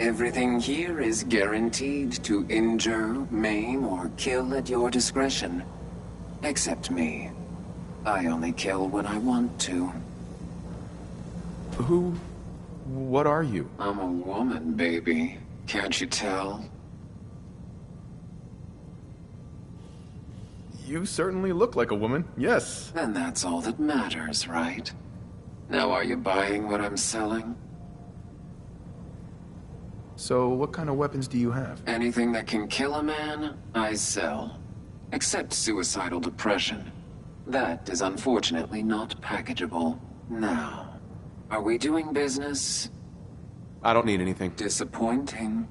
Everything here is guaranteed to injure, maim, or kill at your discretion. Except me. I only kill when I want to. What are you? I'm a woman, baby. Can't you tell? You certainly look like a woman, yes. And that's all that matters, right? Now are you buying what I'm selling? So, what kind of weapons do you have? Anything that can kill a man, I sell. Except suicidal depression. That is unfortunately not packageable. Now, are we doing business? I don't need anything. Disappointing.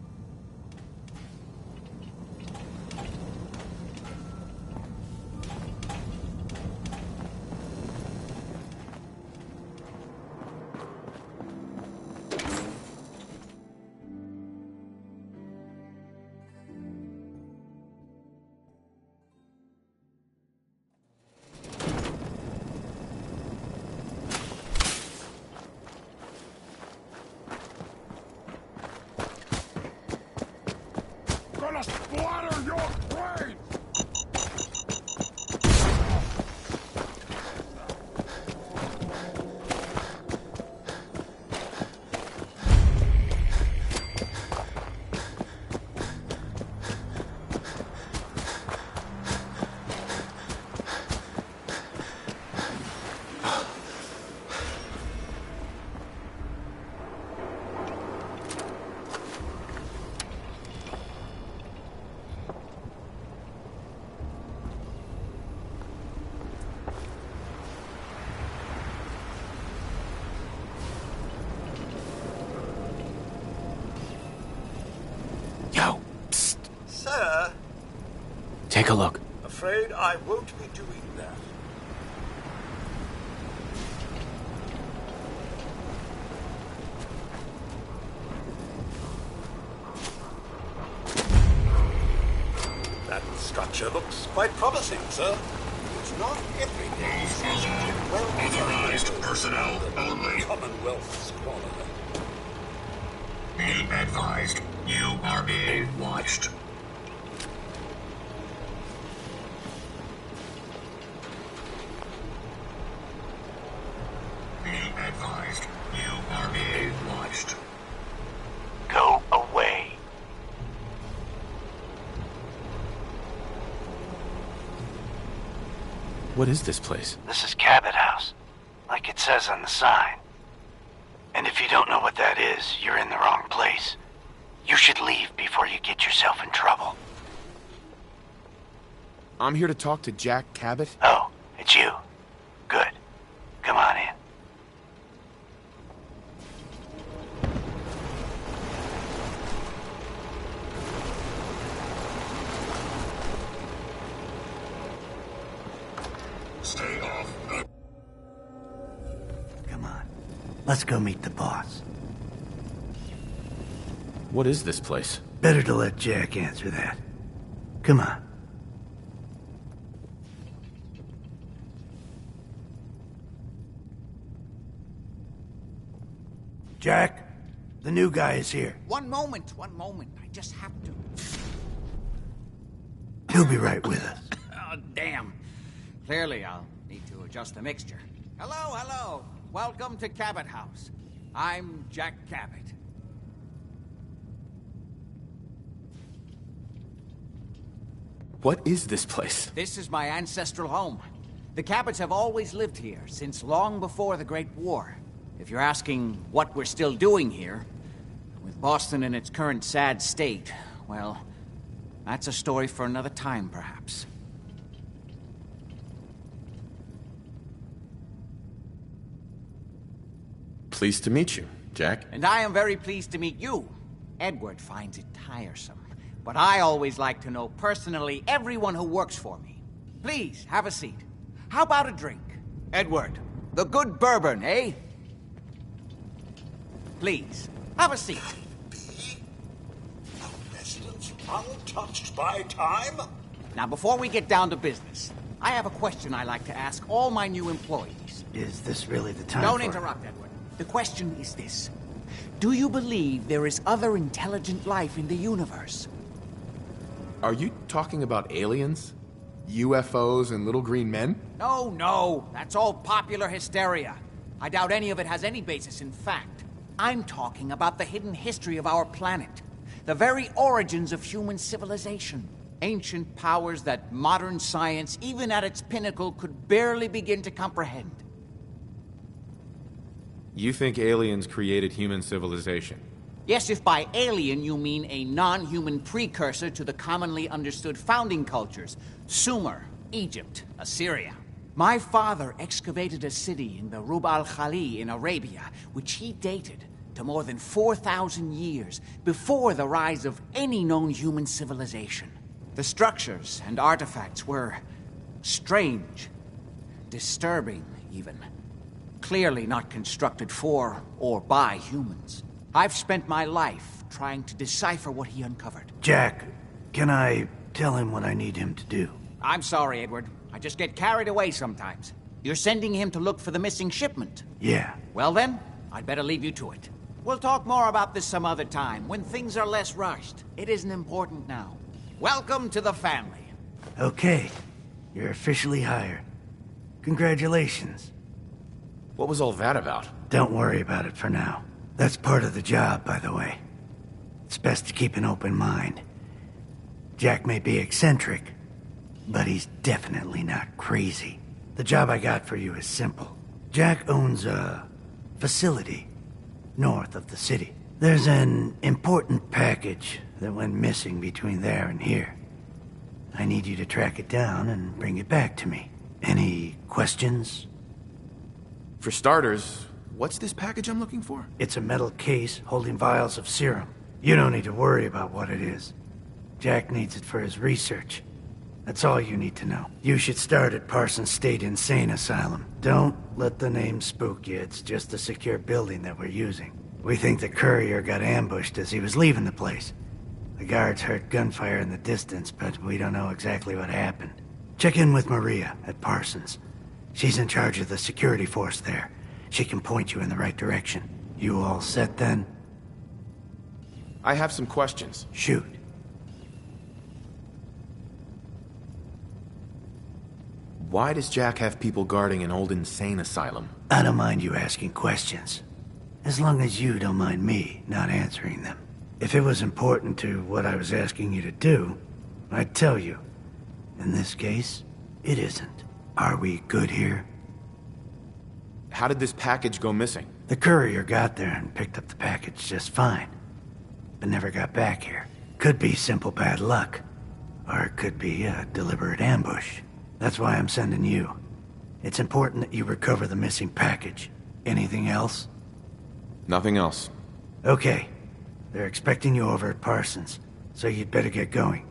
Sir? Take a look. Afraid I won't be doing that. That structure looks quite promising, sir. It's not every day Authorized personnel only. Commonwealth squalor. Be advised, you are being watched. Be advised, you are being watched. Go away. What is this place? This is Cabot House, like it says on the sign. And if you don't know what that is, you're in the wrong place. You should leave before you get yourself in trouble. I'm here to talk to Jack Cabot. Oh, it's you. Good. Come on in. Stay off. Come on. Let's go meet the boss. What is this place? Better to let Jack answer that. Come on. Jack, the new guy is here. One moment. I just have to. He'll be right with us. Oh, damn. Clearly, I'll need to adjust the mixture. Hello. Welcome to Cabot House. I'm Jack Cabot. What is this place? This is my ancestral home. The Cabots have always lived here, since long before the Great War. If you're asking what we're still doing here, with Boston in its current sad state, well, that's a story for another time, perhaps. Pleased to meet you, Jack. And I am very pleased to meet you. Edward finds it tiresome, but I always like to know personally everyone who works for me. Please, have a seat. How about a drink? Edward, the good bourbon, eh? Please, have a seat. A residence untouched by time? Now, before we get down to business, I have a question I like to ask all my new employees. Is this really the time Don't for... interrupt, Edward. The question is this. Do you believe there is other intelligent life in the universe? Are you talking about aliens? UFOs and little green men? No, no. That's all popular hysteria. I doubt any of it has any basis in fact. I'm talking about the hidden history of our planet. The very origins of human civilization. Ancient powers that modern science, even at its pinnacle, could barely begin to comprehend. You think aliens created human civilization? Yes, if by alien you mean a non-human precursor to the commonly understood founding cultures. Sumer, Egypt, Assyria. My father excavated a city in the Rub al-Khali in Arabia, which he dated to more than 4,000 years before the rise of any known human civilization. The structures and artifacts were strange, disturbing even. Clearly not constructed for or by humans. I've spent my life trying to decipher what he uncovered. Jack, can I tell him what I need him to do? I'm sorry, Edward. I just get carried away sometimes. You're sending him to look for the missing shipment? Yeah. Well then, I'd better leave you to it. We'll talk more about this some other time, when things are less rushed. It isn't important now. Welcome to the family. Okay. You're officially hired. Congratulations. What was all that about? Don't worry about it for now. That's part of the job, by the way. It's best to keep an open mind. Jack may be eccentric, but he's definitely not crazy. The job I got for you is simple. Jack owns a facility north of the city. There's an important package that went missing between there and here. I need you to track it down and bring it back to me. Any questions? For starters, what's this package I'm looking for? It's a metal case holding vials of serum. You don't need to worry about what it is. Jack needs it for his research. That's all you need to know. You should start at Parsons State Insane Asylum. Don't let the name spook you. It's just a secure building that we're using. We think the courier got ambushed as he was leaving the place. The guards heard gunfire in the distance, but we don't know exactly what happened. Check in with Maria at Parsons. She's in charge of the security force there. She can point you in the right direction. You all set then? I have some questions. Shoot. Why does Jack have people guarding an old insane asylum? I don't mind you asking questions. As long as you don't mind me not answering them. If it was important to what I was asking you to do, I'd tell you. In this case, it isn't. Are we good here? How did this package go missing? The courier got there and picked up the package just fine, but never got back here. Could be simple bad luck, or it could be a deliberate ambush. That's why I'm sending you. It's important that you recover the missing package. Anything else? Nothing else. Okay. They're expecting you over at Parsons, so you'd better get going.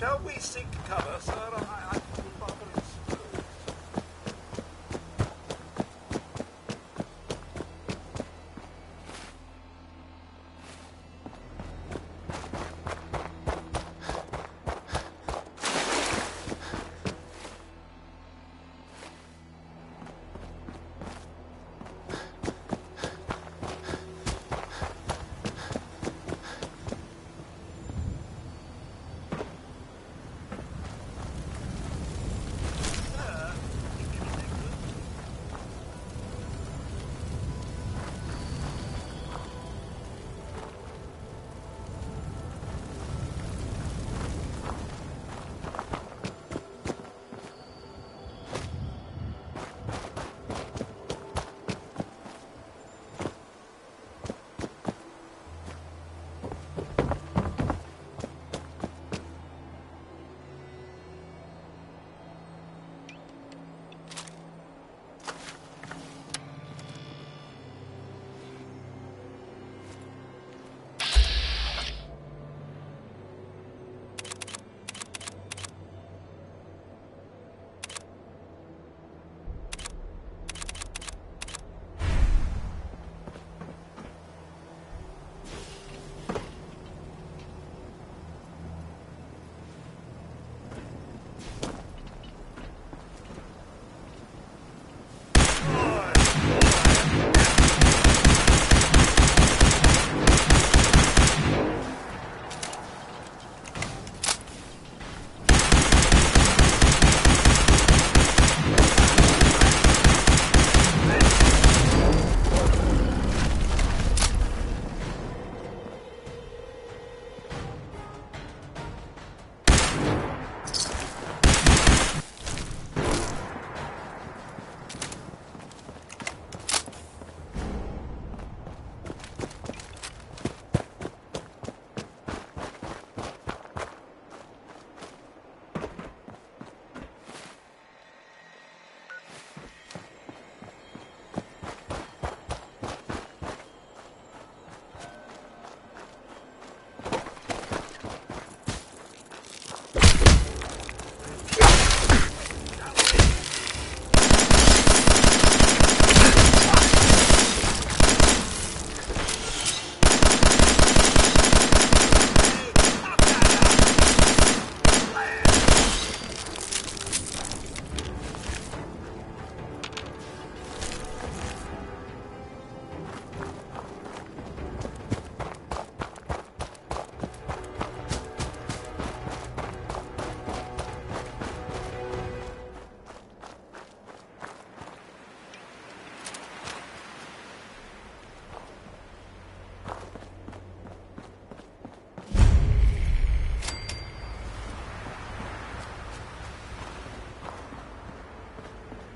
Shall we seek cover, sir? I would rather it's...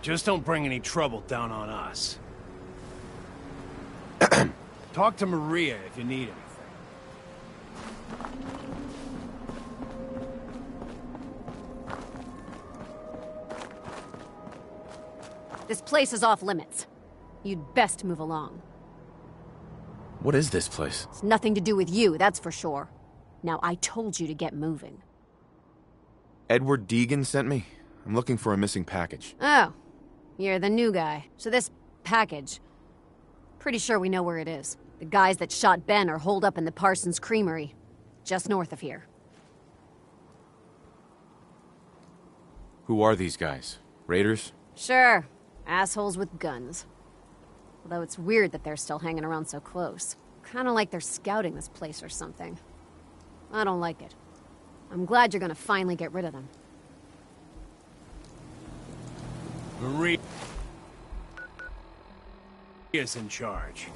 Just don't bring any trouble down on us. Talk to Maria if you need anything. This place is off limits. You'd best move along. What is this place? It's nothing to do with you, that's for sure. Now, I told you to get moving. Edward Deegan sent me. I'm looking for a missing package. Oh, you're the new guy. So this package, pretty sure we know where it is. The guys that shot Ben are holed up in the Parsons Creamery, just north of here. Who are these guys? Raiders? Sure, assholes with guns. Although it's weird that they're still hanging around so close. Kinda like they're scouting this place or something. I don't like it. I'm glad you're gonna finally get rid of them. Maria is in charge.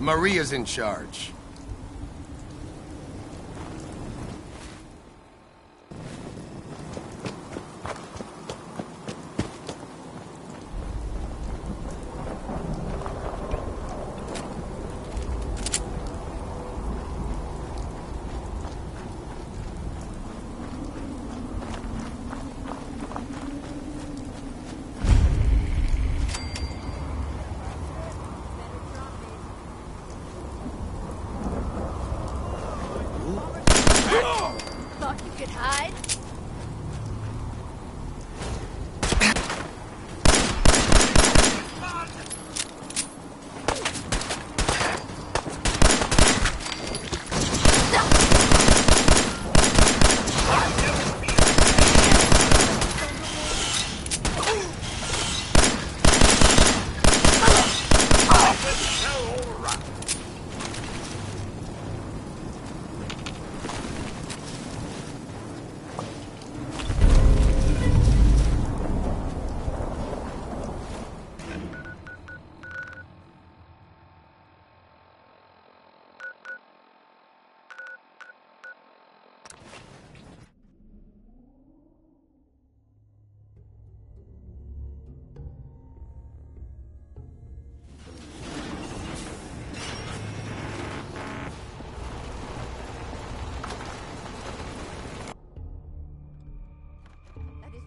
Maria's in charge. Thought you could hide?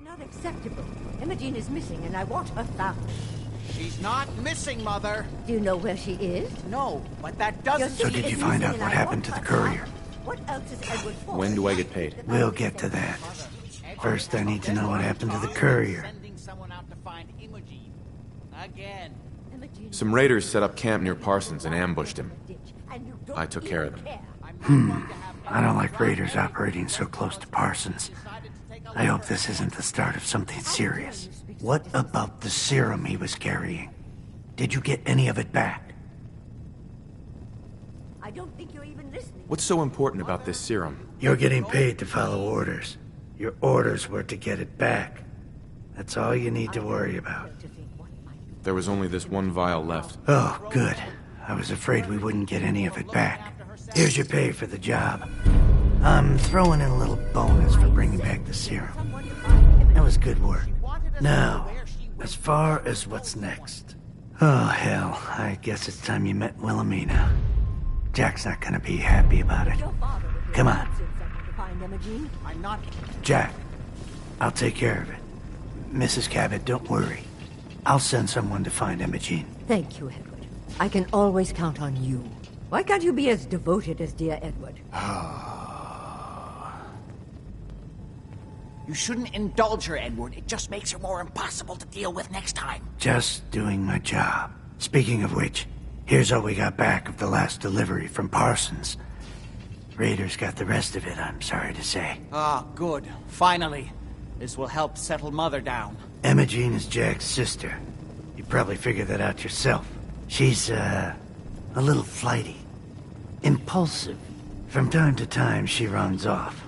Not acceptable. Imogen is missing, and I want her found. She's not missing, Mother. Do you know where she is? No, but that doesn't... So did you find out what happened to the courier? What else is Edward for? When do I get paid? We'll get to that. First, I need to know what happened to the courier. Sending someone out to find Imogen. Again. Some raiders set up camp near Parsons and ambushed him. I took care of them. I don't like raiders operating so close to Parsons. I hope this isn't the start of something serious. What about the serum he was carrying? Did you get any of it back? I don't think you're even listening. What's so important about this serum? You're getting paid to follow orders. Your orders were to get it back. That's all you need to worry about. There was only this one vial left. Oh, good. I was afraid we wouldn't get any of it back. Here's your pay for the job. I'm throwing in a little bonus for bringing back the serum. That was good work. Now, As far as what's next. Oh, hell. I guess it's time you met Wilhelmina. Jack's not gonna be happy about it. Come on. I'm not... Jack, I'll take care of it. Mrs. Cabot, don't worry. I'll send someone to find Imogene. Thank you, Edward. I can always count on you. Why can't you be as devoted as dear Edward? You shouldn't indulge her, Edward. It just makes her more impossible to deal with next time. Just doing my job. Speaking of which, here's all we got back of the last delivery from Parsons. Raiders got the rest of it, I'm sorry to say. Ah, good. Finally. This will help settle Mother down. Imogene is Jack's sister. You probably figured that out yourself. She's, a little flighty. Impulsive. From time to time, she runs off.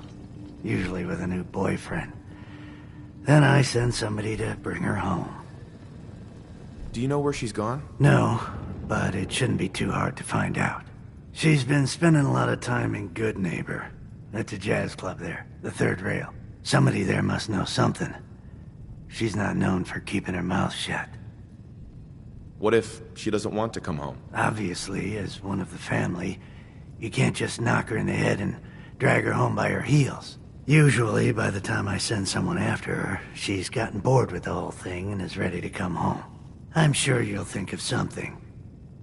Usually with a new boyfriend. Then I send somebody to bring her home. Do you know where she's gone? No, but it shouldn't be too hard to find out. She's been spending a lot of time in Good Neighbor. That's a jazz club there, the third rail. Somebody there must know something. She's not known for keeping her mouth shut. What if she doesn't want to come home? Obviously, as one of the family, you can't just knock her in the head and drag her home by her heels. Usually, by the time I send someone after her, she's gotten bored with the whole thing and is ready to come home. I'm sure you'll think of something.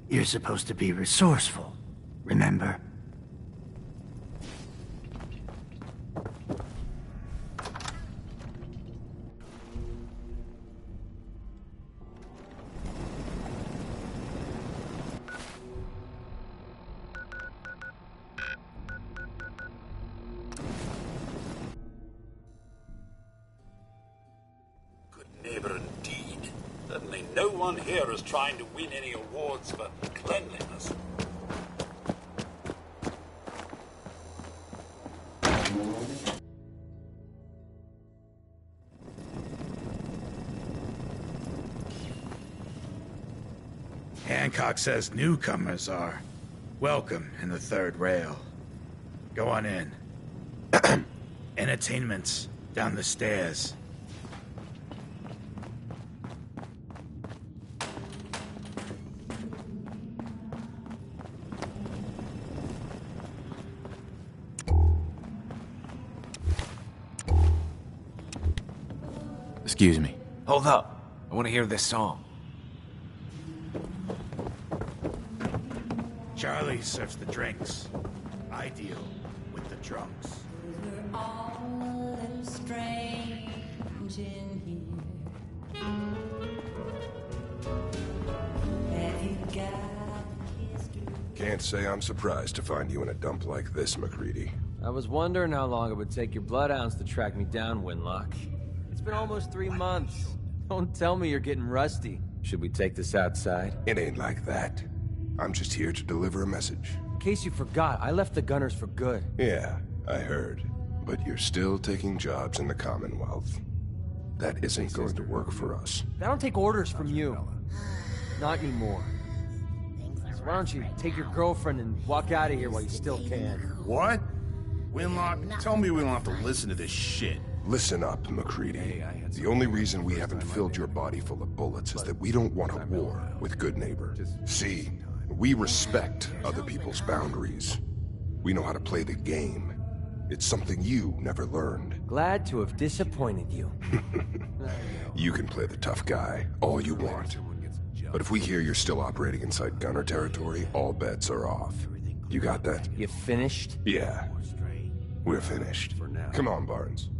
You're supposed to be resourceful, remember? Neighbor indeed. Certainly no one here is trying to win any awards for cleanliness. Hancock says newcomers are welcome in the third rail. Go on in. Entertainment's down the stairs. Excuse me. Hold up. I want to hear this song. Charlie serves the drinks. I deal with the drunks. We're all a little strange in here. Have you got history? Can't say I'm surprised to find you in a dump like this, MacReady. I was wondering how long it would take your bloodhounds to track me down, Winlock. It's been almost 3 months. Don't tell me you're getting rusty. Should we take this outside? It ain't like that. I'm just here to deliver a message. In case you forgot, I left the Gunners for good. Yeah, I heard. But you're still taking jobs in the Commonwealth. That isn't going to work for us. I don't take orders from you. Not anymore. So why don't you take your girlfriend and walk out of here while you still can? What? Winlock, tell me we don't have to listen to this shit. Listen up, MacReady. The only reason we haven't filled your body full of bullets is that we don't want a war with Good Neighbor. See, we respect other people's boundaries. We know how to play the game. It's something you never learned. Glad to have disappointed you. You can play the tough guy all you want. But if we hear you're still operating inside Gunner territory, all bets are off. You got that? You finished? Yeah. We're finished. Come on, Barnes.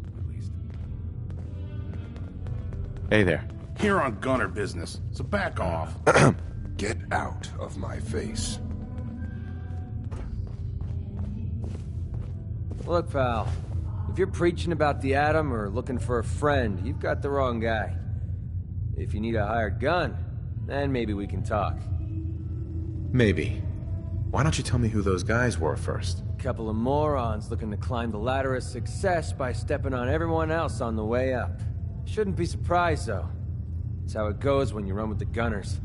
Hey there. Here on Gunner business, so back off. Get out of my face. Look, pal. If you're preaching about the atom or looking for a friend, you've got the wrong guy. If you need a hired gun, then maybe we can talk. Maybe. Why don't you tell me who those guys were first? A couple of morons looking to climb the ladder of success by stepping on everyone else on the way up. Shouldn't be surprised, though. It's how it goes when you run with the Gunners.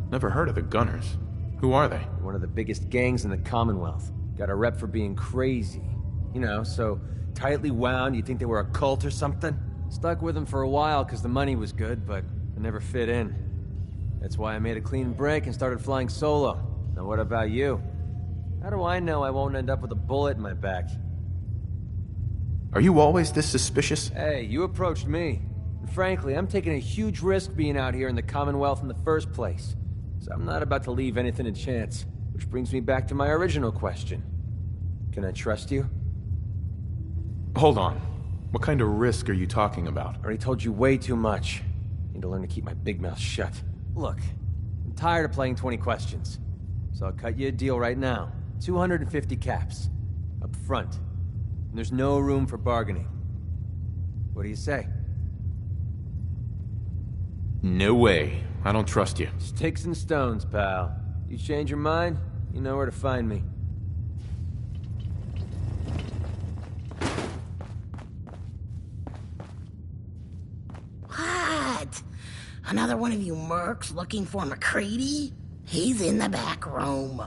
Never heard of the Gunners. Who are they? One of the biggest gangs in the Commonwealth. Got a rep for being crazy. You know, so tightly wound you'd think they were a cult or something. Stuck with them for a while because the money was good, but I never fit in. That's why I made a clean break and started flying solo. Now what about you? How do I know I won't end up with a bullet in my back? Are you always this suspicious? Hey, you approached me. And frankly, I'm taking a huge risk being out here in the Commonwealth in the first place. So I'm not about to leave anything to chance. Which brings me back to my original question. Can I trust you? Hold on. What kind of risk are you talking about? I already told you way too much. Need to learn to keep my big mouth shut. Look, I'm tired of playing 20 questions. So I'll cut you a deal right now. 250 caps. Up front. And there's no room for bargaining. What do you say? No way. I don't trust you. Sticks and stones, pal. You change your mind, you know where to find me. What? Another one of you mercs looking for McCready? He's in the back room.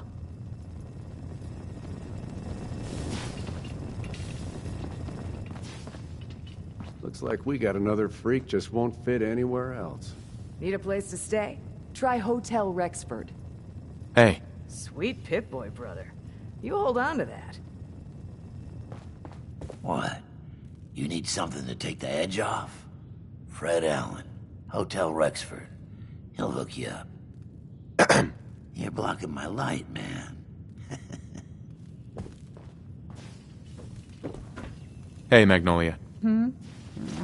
Looks like we got another freak just won't fit anywhere else. Need a place to stay? Try Hotel Rexford. Hey. Sweet Pip-Boy, brother. You hold on to that. What? You need something to take the edge off? Fred Allen, Hotel Rexford. He'll hook you up. You're blocking my light, man. Hey, Magnolia.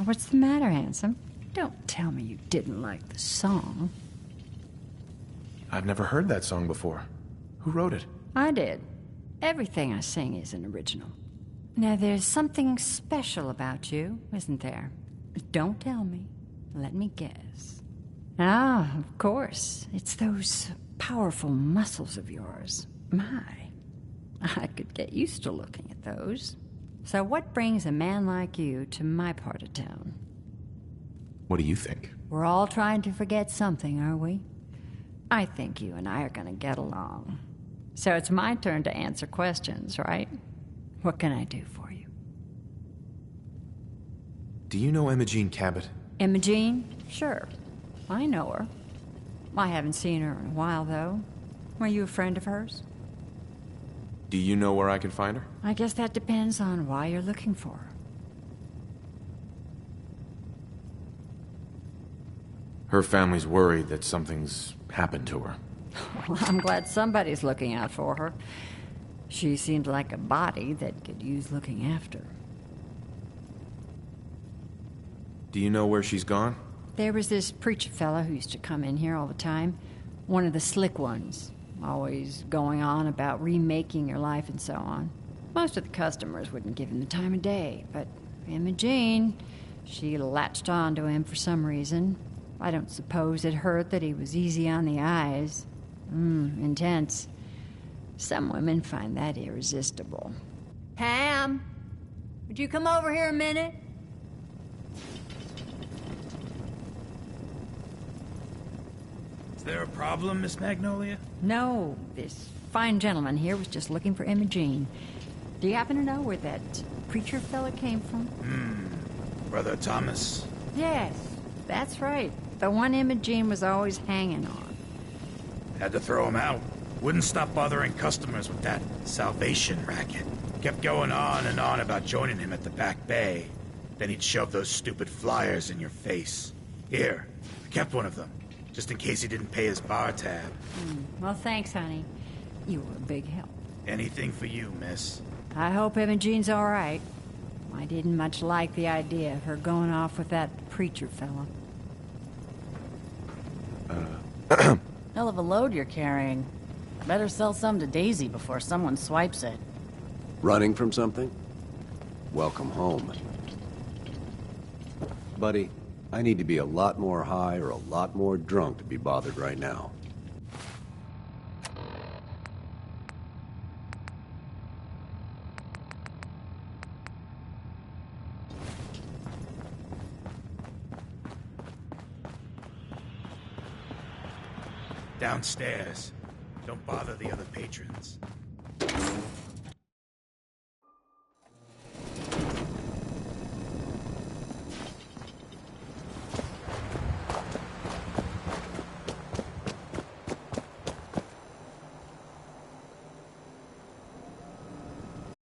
What's the matter, handsome? Don't tell me you didn't like the song. I've never heard that song before. Who wrote it? I did. Everything I sing is an original. Now, there's something special about you, isn't there? Don't tell me. Let me guess. Ah, of course. It's those powerful muscles of yours. My, I could get used to looking at those. So what brings a man like you to my part of town? What do you think? We're all trying to forget something, are we? I think you and I are gonna get along. So it's my turn to answer questions, right? What can I do for you? Do you know Imogene Cabot? Imogene? Sure. I know her. I haven't seen her in a while, though. Were you a friend of hers? Do you know where I can find her? I guess that depends on why you're looking for her. Her family's worried that something's happened to her. Well, I'm glad somebody's looking out for her. She seemed like a body that could use looking after. Do you know where she's gone? There was this preacher fella who used to come in here all the time. One of the slick ones. Always going on about remaking your life and so on. Most of the customers wouldn't give him the time of day, but Imogene, she latched on to him for some reason. I don't suppose it hurt that he was easy on the eyes. Intense. Some women find that irresistible. Pam, would you come over here a minute? Is there a problem, Miss Magnolia? No, this fine gentleman here was just looking for Imogene. Do you happen to know where that preacher fella came from? Brother Thomas? Yes, that's right. The one Imogene was always hanging on. Had to throw him out. Wouldn't stop bothering customers with that salvation racket. Kept going on and on about joining him at the back bay. Then he'd shove those stupid flyers in your face. Here, I kept one of them, just in case he didn't pay his bar tab. Well, thanks, honey. You were a big help. Anything for you, miss. I hope Imogene's all right. I didn't much like the idea of her going off with that preacher fella. Hell of a load you're carrying. Better sell some to Daisy before someone swipes it. Running from something? Welcome home. Buddy, I need to be a lot more high or a lot more drunk to be bothered right now. Downstairs. Don't bother the other patrons.